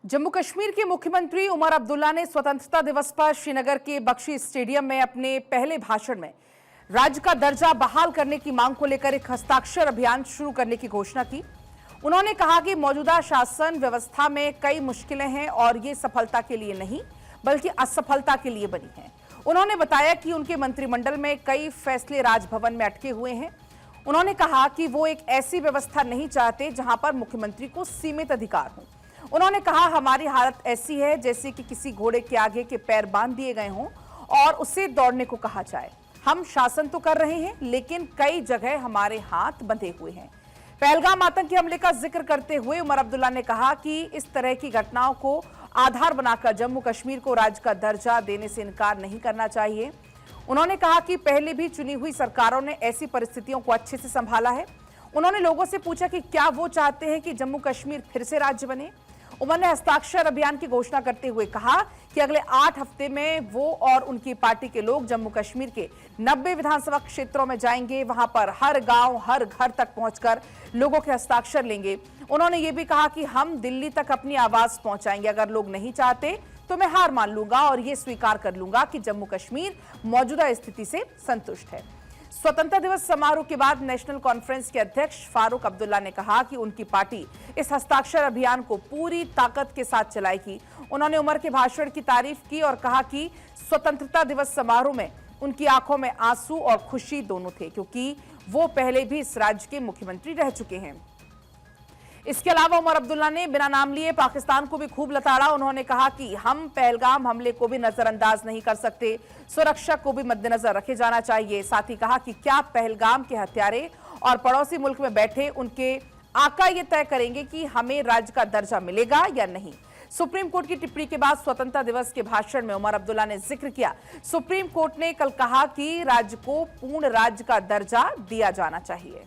जम्मू कश्मीर के मुख्यमंत्री उमर अब्दुल्ला ने स्वतंत्रता दिवस पर श्रीनगर के बख्शी स्टेडियम में अपने पहले भाषण में राज्य का दर्जा बहाल करने की मांग को लेकर एक हस्ताक्षर अभियान शुरू करने की घोषणा की। उन्होंने कहा कि मौजूदा शासन व्यवस्था में कई मुश्किलें हैं और ये सफलता के लिए नहीं बल्कि असफलता के लिए बनी है। उन्होंने बताया कि उनके मंत्रिमंडल में कई फैसले राजभवन में अटके हुए हैं। उन्होंने कहा कि वो एक ऐसी व्यवस्था नहीं चाहते जहां पर मुख्यमंत्री को सीमित अधिकार हों। उन्होंने कहा, हमारी हालत ऐसी है जैसे कि किसी घोड़े के आगे के पैर बांध दिए गए हों और उसे दौड़ने को कहा जाए। हम शासन तो कर रहे हैं लेकिन कई जगह हमारे हाथ बंधे हुए हैं। पहलगाम आतंकी हमले का जिक्र करते हुए उमर अब्दुल्ला ने कहा कि इस तरह की घटनाओं को आधार बनाकर जम्मू कश्मीर को राज्य का दर्जा देने से इनकार नहीं करना चाहिए। उन्होंने कहा कि पहले भी चुनी हुई सरकारों ने ऐसी परिस्थितियों को अच्छे से संभाला है। उन्होंने लोगों से पूछा कि क्या वो चाहते हैं कि जम्मू कश्मीर फिर से राज्य बने। उमर ने हस्ताक्षर अभियान की घोषणा करते हुए कहा कि अगले 8 हफ्ते में वो और उनकी पार्टी के लोग जम्मू कश्मीर के 90 विधानसभा क्षेत्रों में जाएंगे। वहां पर हर गांव हर घर तक पहुंचकर लोगों के हस्ताक्षर लेंगे। उन्होंने ये भी कहा कि हम दिल्ली तक अपनी आवाज पहुंचाएंगे। अगर लोग नहीं चाहते तो मैं हार मान लूंगा और ये स्वीकार कर लूंगा कि जम्मू कश्मीर मौजूदा स्थिति से संतुष्ट है। स्वतंत्रता दिवस समारोह के बाद नेशनल कॉन्फ्रेंस के अध्यक्ष फारूक अब्दुल्ला ने कहा कि उनकी पार्टी इस हस्ताक्षर अभियान को पूरी ताकत के साथ चलाएगी। उन्होंने उमर के भाषण की तारीफ की और कहा कि स्वतंत्रता दिवस समारोह में उनकी आंखों में आंसू और खुशी दोनों थे, क्योंकि वो पहले भी इस राज्य के मुख्यमंत्री रह चुके हैं। इसके अलावा उमर अब्दुल्ला ने बिना नाम लिए पाकिस्तान को भी खूब लताड़ा। उन्होंने कहा कि हम पहलगाम हमले को भी नजरअंदाज नहीं कर सकते, सुरक्षा को भी मद्देनजर रखे जाना चाहिए। साथ ही कहा कि क्या पहलगाम के हत्यारे और पड़ोसी मुल्क में बैठे उनके आका ये तय करेंगे कि हमें राज्य का दर्जा मिलेगा या नहीं। सुप्रीम कोर्ट की टिप्पणी के बाद स्वतंत्रता दिवस के भाषण में उमर अब्दुल्ला ने जिक्र किया, सुप्रीम कोर्ट ने कल कहा कि राज्य को पूर्ण राज्य का दर्जा दिया जाना चाहिए।